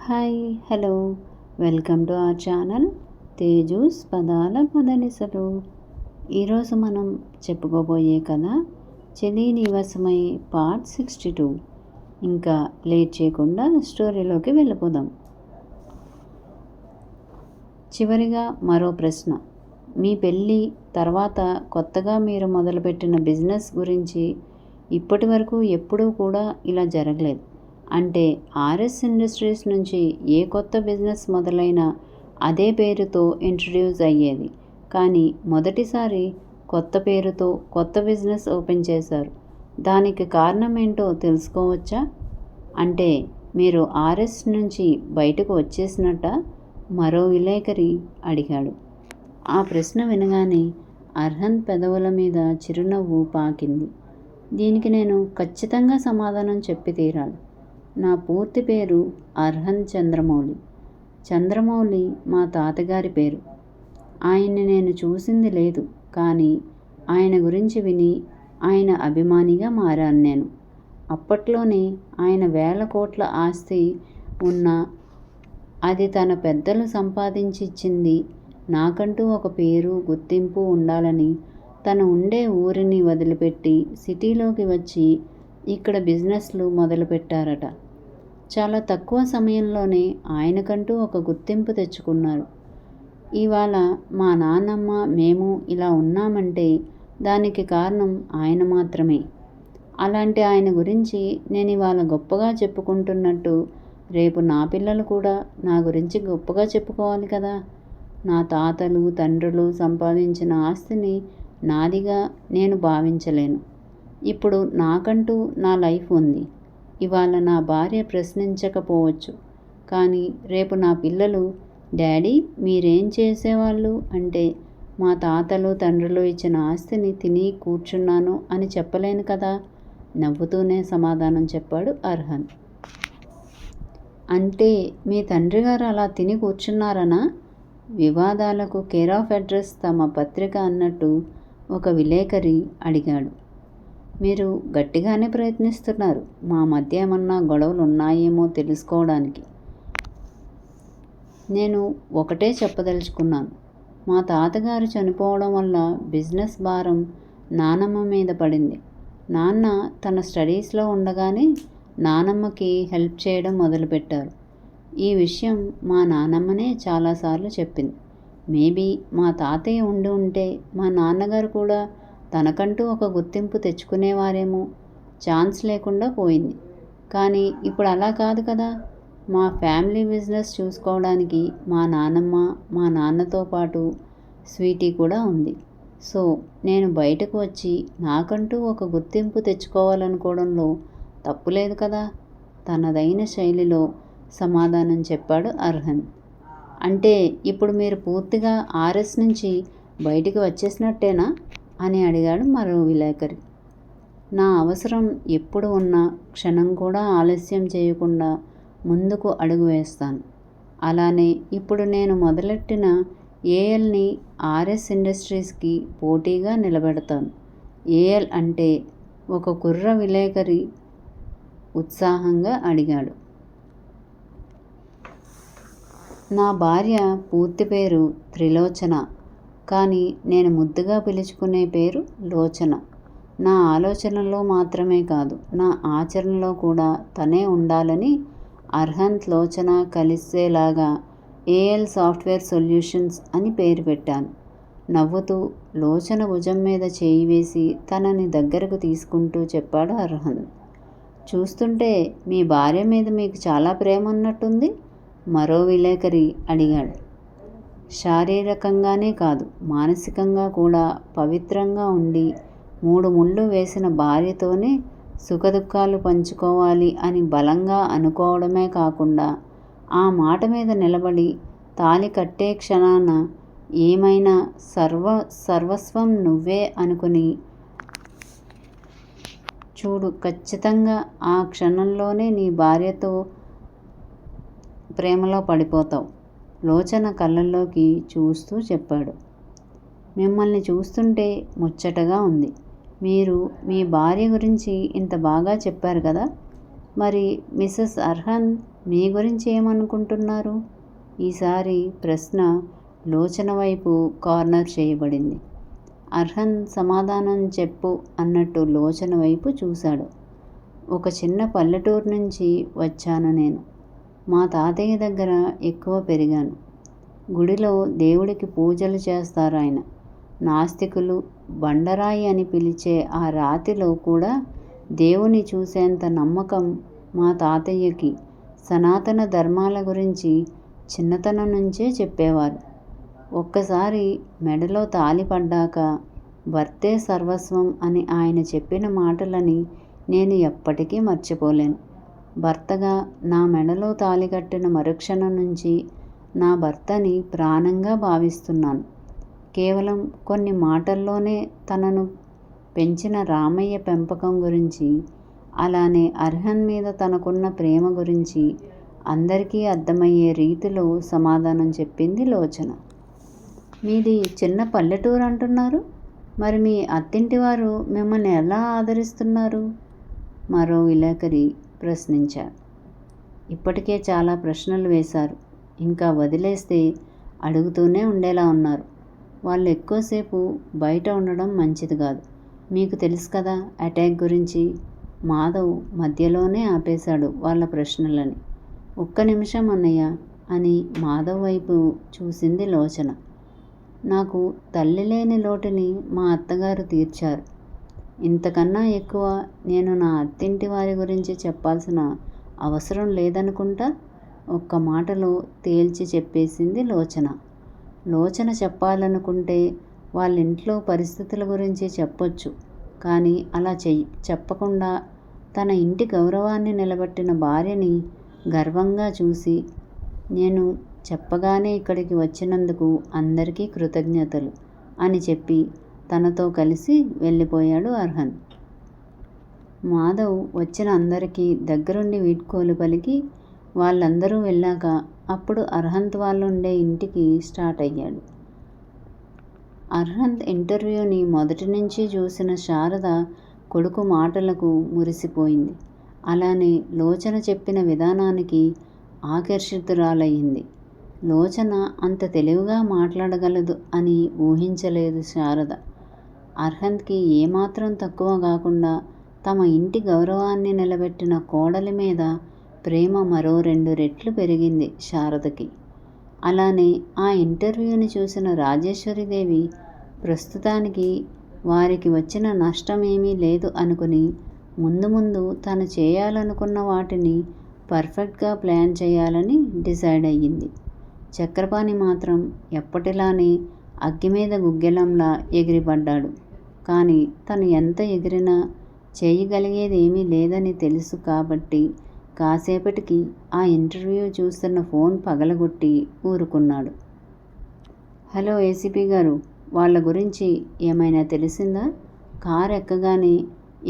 Hi hello welcome to our channel Teju's పదాల పదనిసలు. ఈరోజు మనం చెప్పుకోబోయే కథ చెలి నివాసమై పార్ట్ 62. ఇంకా లేట్ చేయకుండా స్టోరీలోకి వెళ్ళిపోదాం. చివరిగా మరో ప్రశ్న. మీ పెళ్ళి తర్వాత కొత్తగా మీరు మొదలుపెట్టిన బిజినెస్ గురించి ఇప్పటి వరకు ఎప్పుడూ కూడా ఇలా జరగలేదు. అంటే ఆర్ఎస్ ఇండస్ట్రీస్ నుంచి ఏ కొత్త బిజినెస్ మొదలైనా అదే పేరుతో ఇంట్రడ్యూస్ అయ్యేది. కానీ మొదటిసారి కొత్త పేరుతో కొత్త బిజినెస్ ఓపెన్ చేశారు. దానికి కారణం ఏంటో తెలుసుకోవచ్చా? అంటే మీరు ఆర్ఎస్ నుంచి బయటకు వచ్చేసినట్ట? మరో విలేకరి అడిగాడు. ఆ ప్రశ్న వినగానే అర్హన్ పెదవుల మీద చిరునవ్వు పాకింది. దీనికి నేను ఖచ్చితంగా సమాధానం చెప్పి తీరాలి. నా పూర్తి పేరు అర్హన్ చంద్రమౌళి. చంద్రమౌళి మా తాతగారి పేరు. ఆయన్ని నేను చూసింది లేదు, కానీ ఆయన గురించి విని ఆయన అభిమానిగా మారాను నేను. అప్పట్లోనే ఆయన వేల కోట్ల ఆస్తి ఉన్నా అది తన పెద్దలు సంపాదించిచ్చింది. నాకంటూ ఒక పేరు గుర్తింపు ఉండాలని తను ఉండే ఊరిని వదిలిపెట్టి సిటీలోకి వచ్చి ఇక్కడ బిజినెస్లు మొదలుపెట్టారట. చాలా తక్కువ సమయంలోనే ఆయనకంటూ ఒక గుర్తింపు తెచ్చుకున్నారు. ఇవాళ మా నాన్నమ్మ మేము ఇలా ఉన్నామంటే దానికి కారణం ఆయన మాత్రమే. అలాంటి ఆయన గురించి నేను ఇవాళ గొప్పగా చెప్పుకుంటున్నట్టు రేపు నా పిల్లలు కూడా నా గురించి గొప్పగా చెప్పుకోవాలి కదా. నా తాతలు తండ్రులు సంపాదించిన ఆస్తిని నాదిగా నేను భావించలేను. ఇప్పుడు నాకంటూ నా లైఫ్ ఉంది. ఇవాళ నా భార్య ప్రశ్నించకపోవచ్చు, కానీ రేపు నా పిల్లలు డాడీ మీరేం చేసేవాళ్ళు అంటే మా తాతలు తండ్రులు ఇచ్చిన ఆస్తిని తిని కూర్చున్నాను అని చెప్పలేను కదా. నవ్వుతూనే సమాధానం చెప్పాడు అర్హన్. అంటే మీ తండ్రి గారు అలా తిని కూర్చున్నారనా? వివాదాలకు కేర్ ఆఫ్ అడ్రస్ తమ పత్రిక అన్నట్టు ఒక విలేకరి అడిగాడు. మీరు గట్టిగానే ప్రయత్నిస్తున్నారు. మా మధ్య ఏమన్నా గొడవలు ఉన్నాయేమో తెలుసుకోవడానికి. నేను ఒకటే చెప్పదలుచుకున్నాను. మా తాతగారు చనిపోవడం వల్ల బిజినెస్ భారం నానమ్మ మీద పడింది. నాన్న తన స్టడీస్లో ఉండగానే నానమ్మకి హెల్ప్ చేయడం మొదలుపెట్టారు. ఈ విషయం మా నానమ్మనే చాలాసార్లు చెప్పింది. మేబీ మా తాతయ్య ఉండి ఉంటే మా నాన్నగారు కూడా తనకంటూ ఒక గుర్తింపు తెచ్చుకునేవారేమో. ఛాన్స్ లేకుండా పోయింది. కానీ ఇప్పుడు అలా కాదు కదా. మా ఫ్యామిలీ బిజినెస్ చూసుకోవడానికి మా నాన్నమ్మ మా నాన్నతో పాటు స్వీటీ కూడా ఉంది. సో నేను బయటకు వచ్చి నాకంటూ ఒక గుర్తింపు తెచ్చుకోవాలనుకోవడంలో తప్పు లేదు కదా. తనదైన శైలిలో సమాధానం చెప్పాడు అర్హన్. అంటే ఇప్పుడు మీరు పూర్తిగా ఆర్ఎస్ నుంచి బయటికి వచ్చేసినట్టేనా అని అడిగాడు మరో విలేకరి. నా అవసరం ఎప్పుడు ఉన్నా క్షణం కూడా ఆలస్యం చేయకుండా ముందుకు అడుగు వేస్తాను. అలానే ఇప్పుడు నేను మొదలెట్టిన ఏఎల్ని ఆర్ఎస్ ఇండస్ట్రీస్కి పోటీగా నిలబెడతాను. ఏఎల్ అంటే ఒక కుర్ర విలేకరి ఉత్సాహంగా అడిగాడు. నా భార్య పూర్తి పేరు త్రిలోచన, కానీ నేను ముద్దుగా పిలుచుకునే పేరు లోచన. నా ఆలోచనలో మాత్రమే కాదు, నా ఆచరణలో కూడా తనే ఉండాలని అర్హన్ లోచన కలిసేలాగా ఏఎల్ సాఫ్ట్వేర్ సొల్యూషన్స్ అని పేరు పెట్టాను. నవ్వుతూ లోచన భుజం మీద చేయి వేసి తనని దగ్గరకు తీసుకుంటూ చెప్పాడు అర్హన్. చూస్తుంటే మీ భార్య మీద మీకు చాలా ప్రేమ ఉన్నట్టుంది, మరో విలేకరి అడిగాడు. శారీరకంగానే కాదు, మానసికంగా కూడా పవిత్రంగా ఉండి 3 ముళ్ళు వేసిన భార్యతోనే సుఖదుఖాలు పంచుకోవాలి అని బలంగా అనుకోవడమే కాకుండా ఆ మాట మీద నిలబడి తాళి కట్టే క్షణాన ఏమైనా సర్వస్వం నువ్వే అనుకుని చూడు, ఖచ్చితంగా ఆ క్షణంలోనే నీ భార్యతో ప్రేమలో పడిపోతావు. లోచన కళ్ళల్లోకి చూస్తూ చెప్పాడు. మిమ్మల్ని చూస్తుంటే ముచ్చటగా ఉంది. మీరు మీ భార్య గురించి ఇంత బాగా చెప్పారు కదా. మరి మిసెస్ అర్హన్ మీ గురించి ఏమనుకుంటున్నారు? ఈసారి ప్రశ్న లోచన వైపు కార్నర్ చేయబడింది. అర్హన్ సమాధానం చెప్పు అన్నట్టు లోచన వైపు చూశాడు. ఒక చిన్న పల్లెటూరు నుంచి వచ్చాను నేను. మా తాతయ్య దగ్గర ఎక్కువ పెరిగాను. గుడిలో దేవుడికి పూజలు చేస్తారాయన. నాస్తికులు బండరాయి అని పిలిచే ఆ రాతిలో కూడా దేవుని చూసేంత నమ్మకం మా తాతయ్యకి. సనాతన ధర్మాల గురించి చిన్నతనం నుంచే చెప్పేవారు. ఒక్కసారి మెడలో తాళి పడ్డాక భర్తే సర్వస్వం అని ఆయన చెప్పిన మాటలని నేను ఎప్పటికీ మర్చిపోలేను. భర్తగా నా మెడలో తాళి కట్టిన మరుక్షణం నుంచి నా భర్తని ప్రాణంగా భావిస్తున్నాను. కేవలం కొన్ని మాటల్లోనే తనను పెంచిన రామయ్య పెంపకం గురించి, అలానే అర్హన్ మీద తనకున్న ప్రేమ గురించి అందరికీ అర్థమయ్యే రీతిలో సమాధానం చెప్పింది లోచన. మీది చిన్న పల్లెటూరు అంటున్నారు. మరి మీ అత్తింటి వారు మిమ్మల్ని ఎలా ఆదరిస్తున్నారు? మరో విలేకరి ప్రశ్నించారు. ఇప్పటికే చాలా ప్రశ్నలు వేశారు. ఇంకా వదిలేస్తే అడుగుతూనే ఉండేలా ఉన్నారు. వాళ్ళు ఎక్కువసేపు బయట ఉండడం మంచిది కాదు. మీకు తెలుసు కదా అటాక్ గురించి. మాధవ్ మధ్యలోనే ఆపేశాడు వాళ్ళ ప్రశ్నలని. ఒక్క నిమిషం అన్నయ్య అని మాధవ్ వైపు చూసింది లోచన. నాకు తల్లి లేని లోటుని మా అత్తగారు తీర్చారు. ఇంతకన్నా ఎక్కువ నేను నా అత్తింటి వారి గురించి చెప్పాల్సిన అవసరం లేదనుకుంటా. ఒక్క మాటలో తేల్చి చెప్పేసింది లోచన. లోచన చెప్పాలనుకుంటే వాళ్ళ ఇంట్లో పరిస్థితుల గురించి చెప్పొచ్చు. కానీ అలా చెప్పకుండా తన ఇంటి గౌరవాన్ని నిలబెట్టిన భార్యని గర్వంగా చూసి, నేను చెప్పగానే ఇక్కడికి వచ్చినందుకు అందరికీ కృతజ్ఞతలు అని చెప్పి తనతో కలిసి వెళ్ళిపోయాడు అర్హన్. మాధవ్ వచ్చిన అందరికీ దగ్గరుండి వీడ్కోలు పలికి వాళ్ళందరూ వెళ్ళాక అప్పుడు అర్హంత్ వాళ్ళు ఉండే ఇంటికి స్టార్ట్ అయ్యాడు. అర్హంత్ ఇంటర్వ్యూని మొదటి నుంచి చూసిన శారద కొడుకు మాటలకు మురిసిపోయింది. అలానే లోచన చెప్పిన విధానానికి ఆకర్షితురాలయ్యింది. లోచన అంత తెలివిగా మాట్లాడగలదు అని ఊహించలేదు శారద. అర్హంత్కి ఏమాత్రం తక్కువ కాకుండా తమ ఇంటి గౌరవాన్ని నిలబెట్టిన కోడలి మీద ప్రేమ మరో 2 రెట్లు పెరిగింది శారదకి. అలానే ఆ ఇంటర్వ్యూని చూసిన రాజేశ్వరీదేవి ప్రస్తుతానికి వారికి వచ్చిన నష్టం ఏమీ లేదు అనుకుని ముందు ముందు తను చేయాలనుకున్న వాటిని పర్ఫెక్ట్గా ప్లాన్ చేయాలని డిసైడ్ అయ్యింది. చక్రపాణి మాత్రం ఎప్పటిలానే అగ్గి మీద గుగ్గిలంలా ఎగిరిపడ్డాడు. కానీ తను ఎంత ఎగిరినా చేయగలిగేది ఏమీ లేదని తెలుసు కాబట్టి కాసేపటికి ఆ ఇంటర్వ్యూ చూస్తున్న ఫోన్ పగలగొట్టి ఊరుకున్నాడు. హలో ఏసీపీ గారు, వాళ్ళ గురించి ఏమైనా తెలిసిందా? కారు ఎక్కగానే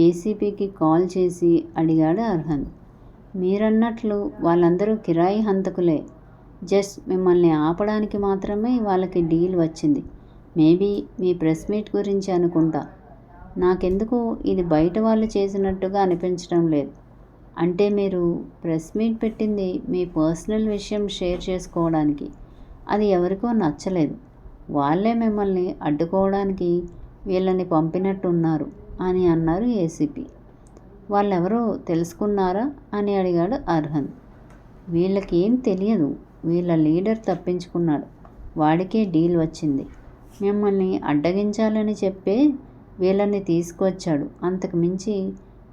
ఏసీపీకి కాల్ చేసి అడిగాడు అర్హన్. మీరన్నట్లు వాళ్ళందరూ కిరాయి హంతకులే. జస్ట్ మిమ్మల్ని ఆపడానికి మాత్రమే వాళ్ళకి డీల్ వచ్చింది. మేబీ మీ ప్రెస్ మీట్ గురించి అనుకుంటా. నాకెందుకో ఇది బయట వాళ్ళు చేసినట్టుగా అనిపించడం లేదు. అంటే మీరు ప్రెస్ మీట్ పెట్టింది మీ పర్సనల్ విషయం షేర్ చేసుకోవడానికి. అది ఎవరికో నచ్చలేదు. వాళ్ళే మిమ్మల్ని అడ్డుకోవడానికి వీళ్ళని పంపినట్టున్నారు అని అన్నారు ఏసీపీ. వాళ్ళెవరో తెలుసుకున్నారా అని అడిగాడు అర్హన్. వీళ్ళకేం తెలియదు. వీళ్ళ లీడర్ తప్పించుకున్నాడు. వాడికే డీల్ వచ్చింది. మిమ్మల్ని అడ్డగించాలని చెప్పే వీళ్ళని తీసుకొచ్చాడు. అంతకు మించి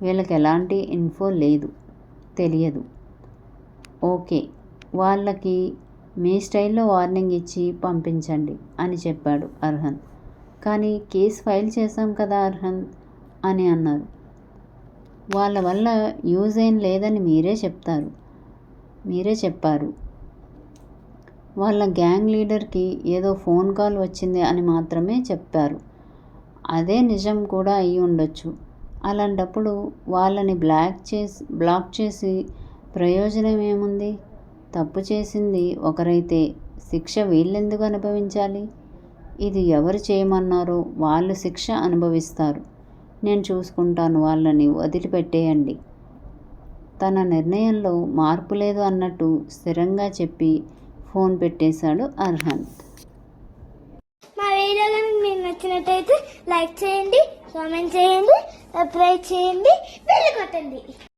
వీళ్ళకి ఎలాంటి ఇన్ఫో లేదు, తెలియదు. ఓకే, వాళ్ళకి మీ స్టైల్లో వార్నింగ్ ఇచ్చి పంపించండి అని చెప్పాడు అర్హన్. కానీ కేసు ఫైల్ చేశాం కదా అర్హన్ అని అన్నారు. వాళ్ళ వల్ల యూజ్ ఏం లేదని మీరే చెప్పారు. వాళ్ళ గ్యాంగ్ లీడర్కి ఏదో ఫోన్ కాల్ వచ్చింది అని మాత్రమే చెప్పారు. అదే నిజం కూడా అయి ఉండొచ్చు. అలాంటప్పుడు వాళ్ళని బ్లాక్ చేసి ప్రయోజనం ఏముంది? తప్పు చేసింది ఒకరైతే శిక్ష వీళ్ళెందుకు అనుభవించాలి? ఇది ఎవరు చేయమన్నారో వాళ్ళు శిక్ష అనుభవిస్తారు. నేను చూసుకుంటాను, వాళ్ళని వదిలిపెట్టేయండి. తన నిర్ణయంలో మార్పు లేదు అన్నట్టు స్థిరంగా చెప్పి ఫోన్ పెట్టేశాడు అర్హంత్. మా వీడియో కనుక మీకు నచ్చినట్టయితే లైక్ చేయండి, కామెంట్ చేయండి, సబ్స్క్రైబ్ చేయండి, బెల్ కొట్టండి.